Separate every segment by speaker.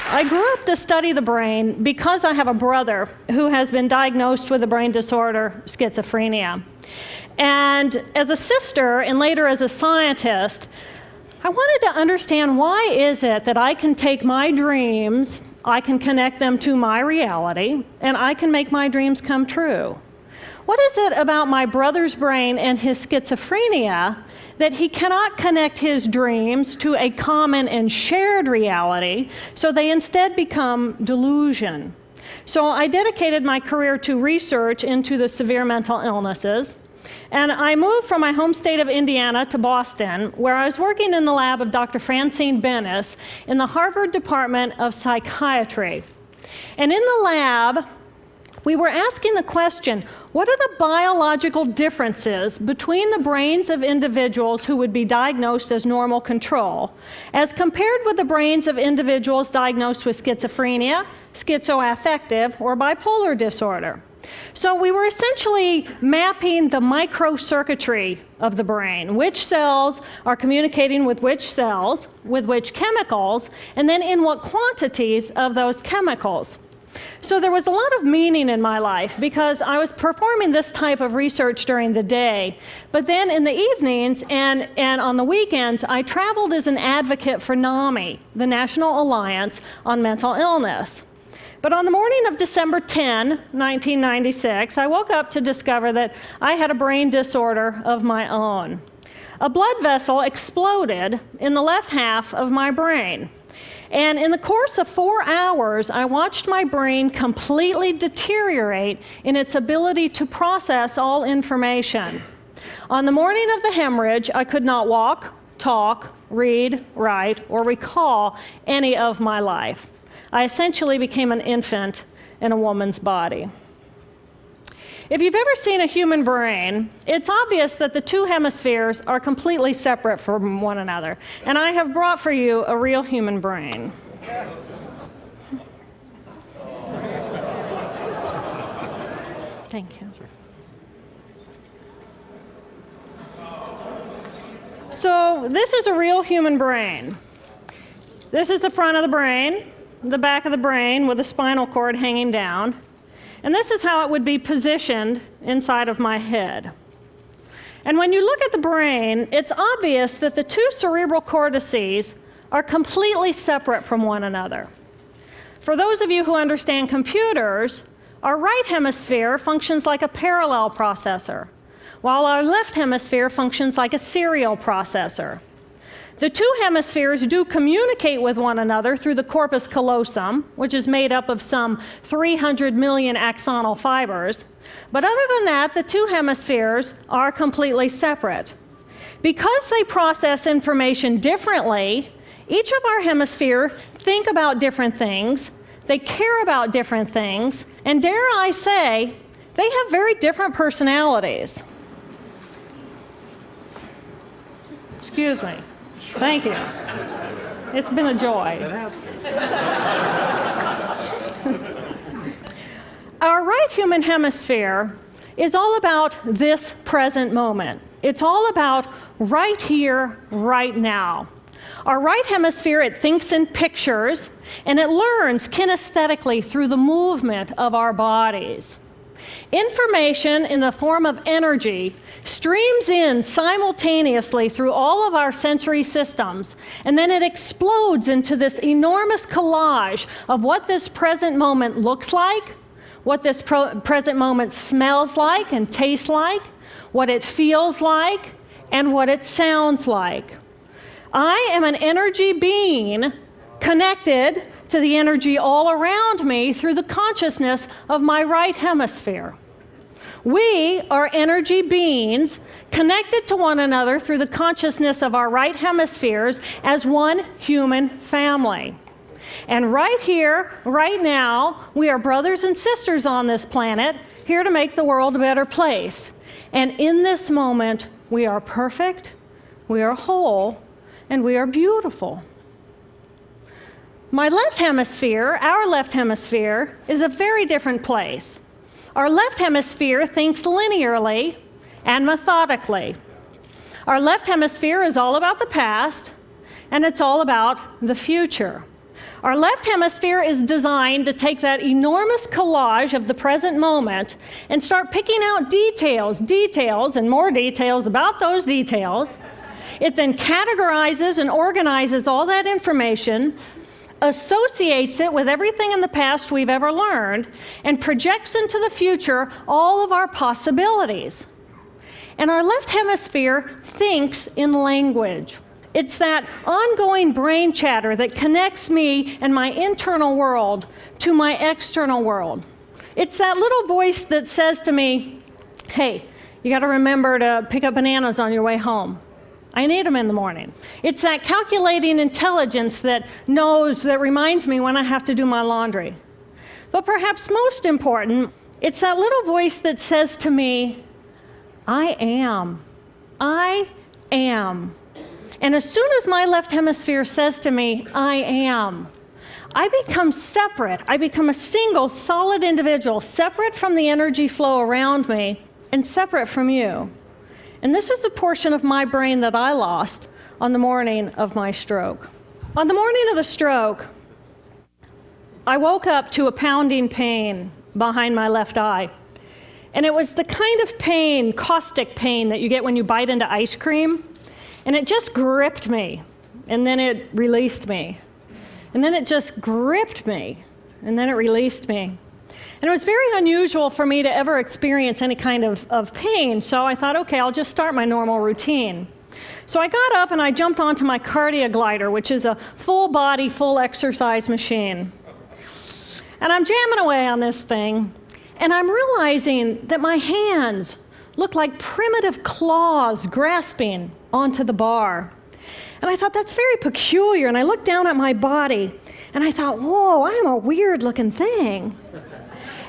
Speaker 1: I grew up to study the brain because I have a brother who has been diagnosed with a brain disorder, schizophrenia. And as a sister, and later as a scientist, I wanted to understand why is it that I can take my dreams, I can connect them to my reality, and I can make my dreams come true. What is it about my brother's brain and his schizophrenia that he cannot connect his dreams to a common and shared reality, so they instead become delusion? So I dedicated my career to research into the severe mental illnesses, and I moved from my home state of Indiana to Boston, where I was working in the lab of Dr. Francine Bennis in the Harvard Department of Psychiatry. And in the lab, we were asking the question, what are the biological differences between the brains of individuals who would be diagnosed as normal control, as compared with the brains of individuals diagnosed with schizophrenia, schizoaffective, or bipolar disorder? So we were essentially mapping the microcircuitry of the brain, which cells are communicating with which cells, with which chemicals, and then in what quantities of those chemicals. So there was a lot of meaning in my life because I was performing this type of research during the day, but then in the evenings and on the weekends, I traveled as an advocate for NAMI, the National Alliance on Mental Illness. But on the morning of December 10, 1996, I woke up to discover that I had a brain disorder of my own. A blood vessel exploded in the left half of my brain. And in the course of 4 hours, I watched my brain completely deteriorate in its ability to process all information. On the morning of the hemorrhage, I could not walk, talk, read, write, or recall any of my life. I essentially became an infant in a woman's body. If you've ever seen a human brain, it's obvious that the two hemispheres are completely separate from one another. And I have brought for you a real human brain. Yes. Thank you. So this is a real human brain. This is the front of the brain, the back of the brain with the spinal cord hanging down. And this is how it would be positioned inside of my head. And when you look at the brain, it's obvious that the two cerebral cortices are completely separate from one another. For those of you who understand computers, our right hemisphere functions like a parallel processor, while our left hemisphere functions like a serial processor. The two hemispheres do communicate with one another through the corpus callosum, which is made up of some 300 million axonal fibers. But other than that, the two hemispheres are completely separate. Because they process information differently, each of our hemispheres think about different things, they care about different things, and dare I say, they have very different personalities. Excuse me. Thank you. It's been a joy. Our right human hemisphere is all about this present moment. It's all about right here, right now. Our right hemisphere, it thinks in pictures, and it learns kinesthetically through the movement of our bodies. Information in the form of energy streams in simultaneously through all of our sensory systems, and then it explodes into this enormous collage of what this present moment looks like, what this present moment smells like and tastes like, what it feels like, and what it sounds like. I am an energy being connected to the energy all around me through the consciousness of my right hemisphere. We are energy beings connected to one another through the consciousness of our right hemispheres as one human family. And right here, right now, we are brothers and sisters on this planet, here to make the world a better place. And in this moment, we are perfect, we are whole, and we are beautiful. My left hemisphere, our left hemisphere, is a very different place. Our left hemisphere thinks linearly and methodically. Our left hemisphere is all about the past, and it's all about the future. Our left hemisphere is designed to take that enormous collage of the present moment and start picking out details, and more details about those details. It then categorizes and organizes all that information, associates it with everything in the past we've ever learned, and projects into the future all of our possibilities. And our left hemisphere thinks in language. It's that ongoing brain chatter that connects me and my internal world to my external world. It's that little voice that says to me, hey, you got to remember to pick up bananas on your way home. I need them in the morning. It's that calculating intelligence that reminds me when I have to do my laundry. But perhaps most important, it's that little voice that says to me, I am. I am. And as soon as my left hemisphere says to me, I am, I become separate. I become a single, solid individual, separate from the energy flow around me and separate from you. And this is a portion of my brain that I lost on the morning of my stroke. On the morning of the stroke, I woke up to a pounding pain behind my left eye. And it was the kind of pain, caustic pain, that you get when you bite into ice cream. And it just gripped me, and then it released me. And then it just gripped me, and then it released me. And it was very unusual for me to ever experience any kind of pain, so I thought, okay, I'll just start my normal routine. So I got up and I jumped onto my cardio glider, which is a full body, full exercise machine. And I'm jamming away on this thing, and I'm realizing that my hands look like primitive claws grasping onto the bar. And I thought, that's very peculiar, and I looked down at my body, and I thought, whoa, I'm a weird looking thing.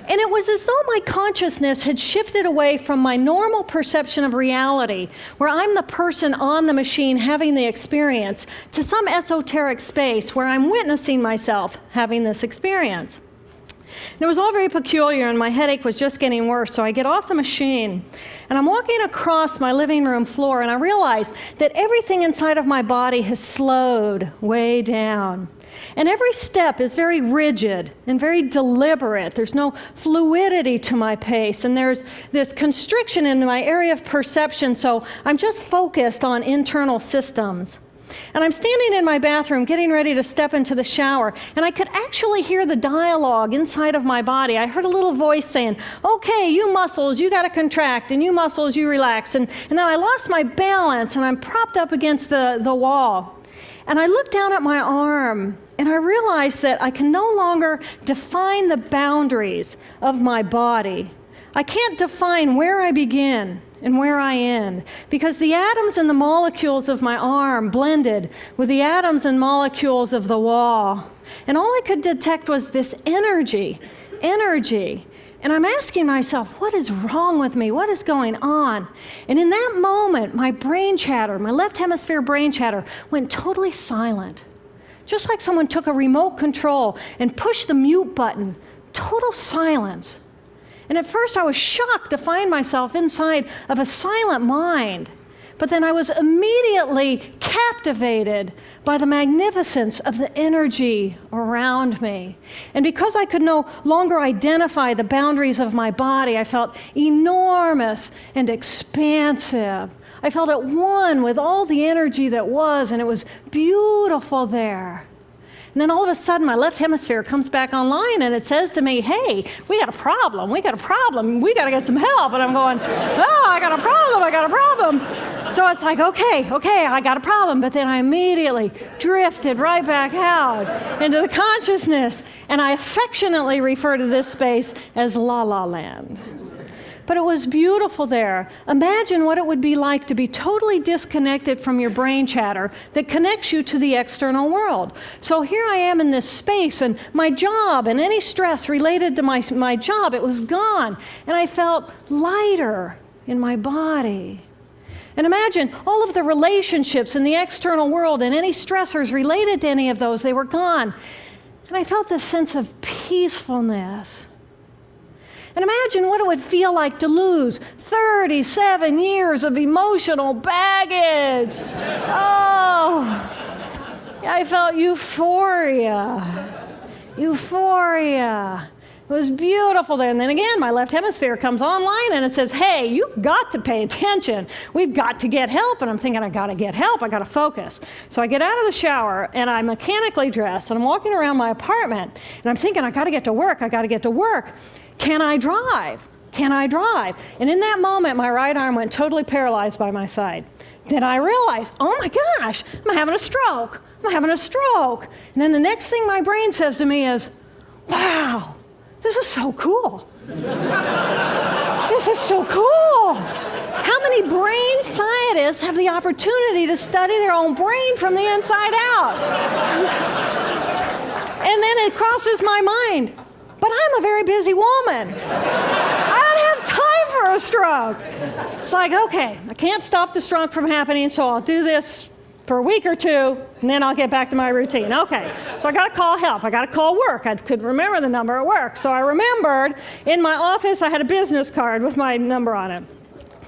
Speaker 1: And it was as though my consciousness had shifted away from my normal perception of reality, where I'm the person on the machine having the experience, to some esoteric space where I'm witnessing myself having this experience. And it was all very peculiar, and my headache was just getting worse, so I get off the machine, and I'm walking across my living room floor, and I realize that everything inside of my body has slowed way down. And every step is very rigid and very deliberate. There's no fluidity to my pace, and there's this constriction in my area of perception, so I'm just focused on internal systems. And I'm standing in my bathroom getting ready to step into the shower, and I could actually hear the dialogue inside of my body. I heard a little voice saying, okay, you muscles, you got to contract, and you muscles, you relax. And then I lost my balance, and I'm propped up against the wall. And I looked down at my arm, and I realized that I can no longer define the boundaries of my body. I can't define where I begin and where I end, because the atoms and the molecules of my arm blended with the atoms and molecules of the wall. And all I could detect was this energy. And I'm asking myself, what is wrong with me? What is going on? And in that moment, my brain chatter, my left hemisphere brain chatter, went totally silent. Just like someone took a remote control and pushed the mute button. Total silence. And at first I was shocked to find myself inside of a silent mind. But then I was immediately captivated by the magnificence of the energy around me. And because I could no longer identify the boundaries of my body, I felt enormous and expansive. I felt at one with all the energy that was, and it was beautiful there. And then all of a sudden, my left hemisphere comes back online, and it says to me, hey, we got a problem, we got to get some help. And I'm going, oh, I got a problem. So it's like, okay, I got a problem. But then I immediately drifted right back out into the consciousness, and I affectionately refer to this space as La La Land. But it was beautiful there. Imagine what it would be like to be totally disconnected from your brain chatter that connects you to the external world. So here I am in this space, and my job and any stress related to my job, it was gone. And I felt lighter in my body. And imagine all of the relationships in the external world and any stressors related to any of those, they were gone. And I felt this sense of peacefulness. And imagine what it would feel like to lose 37 years of emotional baggage. Oh, I felt euphoria. Euphoria. It was beautiful there. And then again, my left hemisphere comes online and it says, hey, you've got to pay attention. We've got to get help. And I'm thinking, I got to get help. I got to focus. So I get out of the shower and I'm mechanically dressed and I'm walking around my apartment and I'm thinking, I got to get to work. I got to get to work. Can I drive? Can I drive? And in that moment, my right arm went totally paralyzed by my side. Then I realized, oh my gosh, I'm having a stroke. I'm having a stroke. And then the next thing my brain says to me is, wow, this is so cool. This is so cool. How many brain scientists have the opportunity to study their own brain from the inside out? And then it crosses my mind, but I'm a very busy woman. I don't have time for a stroke. It's like, okay, I can't stop the stroke from happening, so I'll do this for a week or two, and then I'll get back to my routine. Okay, so I got to call help. I got to call work. I couldn't remember the number at work. So I remembered in my office I had a business card with my number on it.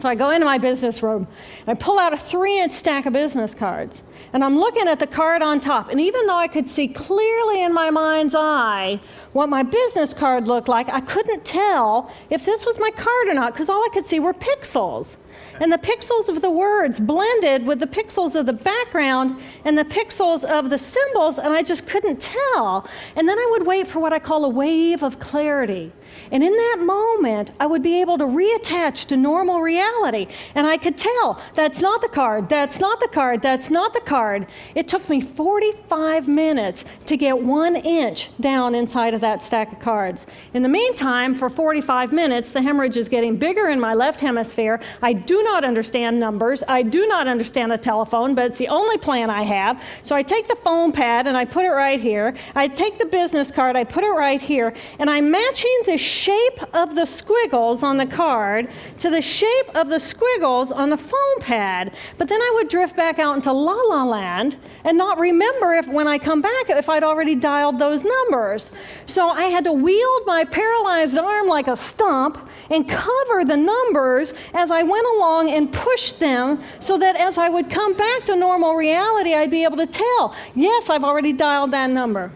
Speaker 1: So I go into my business room, and I pull out a 3-inch stack of business cards. And I'm looking at the card on top. And even though I could see clearly in my mind's eye what my business card looked like, I couldn't tell if this was my card or not, because all I could see were pixels. And the pixels of the words blended with the pixels of the background and the pixels of the symbols, and I just couldn't tell. And then I would wait for what I call a wave of clarity. And in that moment, I would be able to reattach to normal reality. And I could tell, that's not the card, that's not the card, that's not the card. It took me 45 minutes to get 1 inch down inside of that stack of cards. In the meantime, for 45 minutes, the hemorrhage is getting bigger in my left hemisphere. I do not understand numbers. I do not understand a telephone, but it's the only plan I have. So I take the phone pad and I put it right here. I take the business card, I put it right here, and I'm matching the shape of the squiggles on the card to the shape of the squiggles on the phone pad. But then I would drift back out into la la land and not remember if when I come back if I'd already dialed those numbers. So I had to wield my paralyzed arm like a stump and cover the numbers as I went along and push them so that as I would come back to normal reality, I'd be able to tell, yes, I've already dialed that number.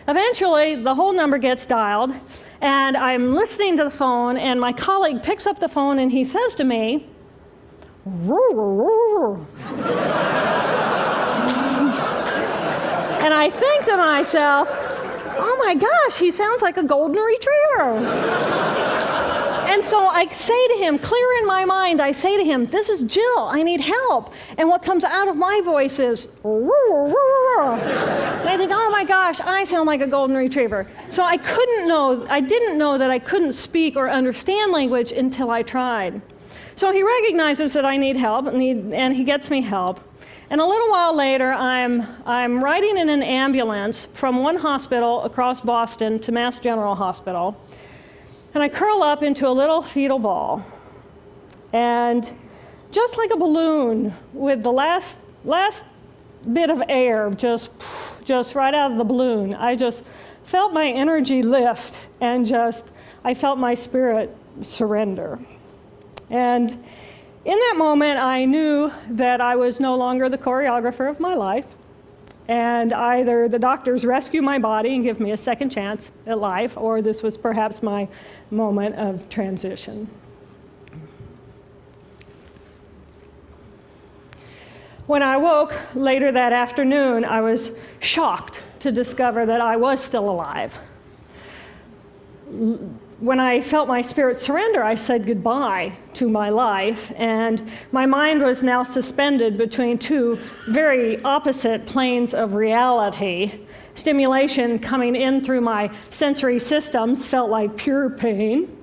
Speaker 1: Eventually, the whole number gets dialed, and I'm listening to the phone, and my colleague picks up the phone, and he says to me, and I think to myself, oh my gosh, he sounds like a golden retriever. And so I say to him, clear in my mind, I say to him, this is Jill, I need help. And what comes out of my voice is, and I think, oh my gosh, I sound like a golden retriever. So I didn't know that I couldn't speak or understand language until I tried. So he recognizes that I need help, and he gets me help. And a little while later, I'm riding in an ambulance from one hospital across Boston to Mass General Hospital. And I curl up into a little fetal ball. And just like a balloon with the last bit of air just right out of the balloon, I just felt my energy lift and I felt my spirit surrender. And in that moment, I knew that I was no longer the choreographer of my life. And either the doctors rescue my body and give me a second chance at life, or this was perhaps my moment of transition. When I woke later that afternoon, I was shocked to discover that I was still alive. When I felt my spirit surrender, I said goodbye to my life, and my mind was now suspended between two very opposite planes of reality. Stimulation coming in through my sensory systems felt like pure pain.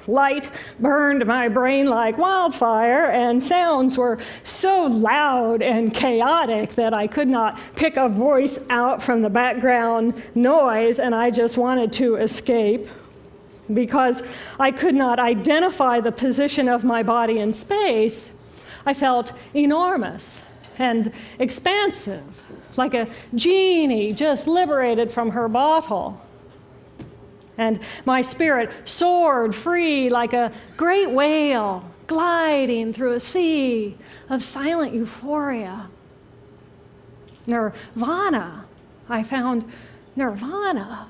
Speaker 1: Light burned my brain like wildfire, and sounds were so loud and chaotic that I could not pick a voice out from the background noise, and I just wanted to escape. Because I could not identify the position of my body in space, I felt enormous and expansive, like a genie just liberated from her bottle. And my spirit soared free like a great whale gliding through a sea of silent euphoria. nirvana. I found nirvana.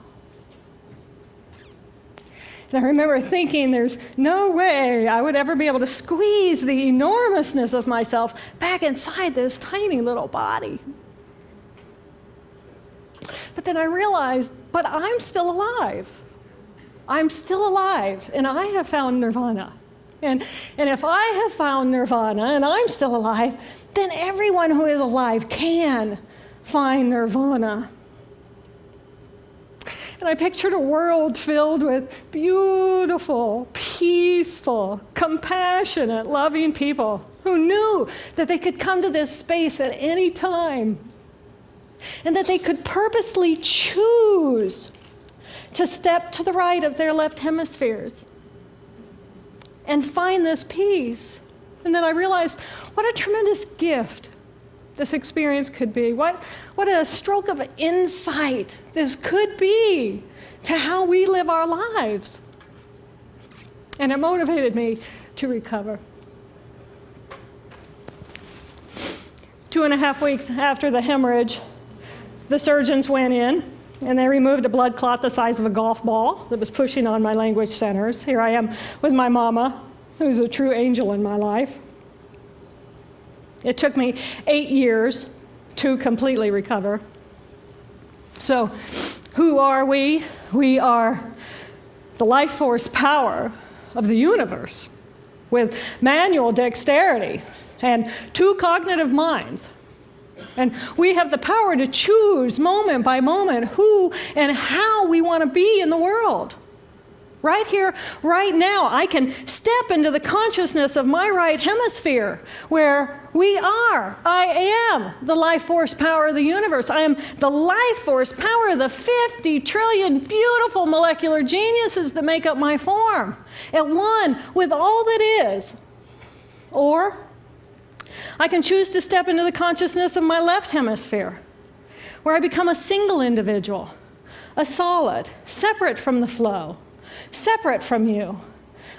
Speaker 1: And I remember thinking there's no way I would ever be able to squeeze the enormousness of myself back inside this tiny little body. But then I realized, but I'm still alive. I'm still alive, and I have found nirvana. And if I have found nirvana and I'm still alive, then everyone who is alive can find nirvana. And I pictured a world filled with beautiful, peaceful, compassionate, loving people who knew that they could come to this space at any time and that they could purposely choose to step to the right of their left hemispheres and find this peace. And then I realized what a tremendous gift this experience could be. What a stroke of insight this could be to how we live our lives. And it motivated me to recover. 2.5 weeks after the hemorrhage, the surgeons went in and they removed a blood clot the size of a golf ball that was pushing on my language centers. Here I am with my mama, who's a true angel in my life. It took me 8 years to completely recover. So, who are we? We are the life force power of the universe with manual dexterity and 2 cognitive minds. And we have the power to choose moment by moment who and how we want to be in the world. Right here, right now, I can step into the consciousness of my right hemisphere where I am the life force power of the universe. I am the life force power of the 50 trillion beautiful molecular geniuses that make up my form, at one with all that is. Or I can choose to step into the consciousness of my left hemisphere, where I become a single individual, a solid, separate from the flow, separate from you.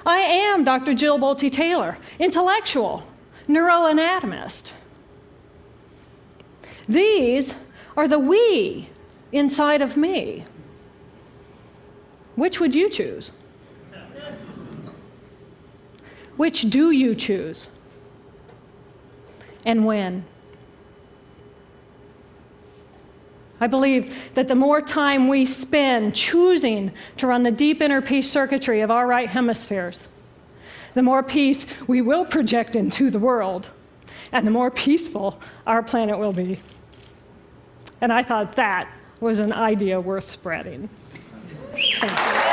Speaker 1: I am Dr. Jill Bolte Taylor, intellectual, neuroanatomist. These are the we inside of me. Which would you choose? Which do you choose? And when? I believe that the more time we spend choosing to run the deep inner peace circuitry of our right hemispheres, the more peace we will project into the world, and the more peaceful our planet will be. And I thought that was an idea worth spreading. Thank you.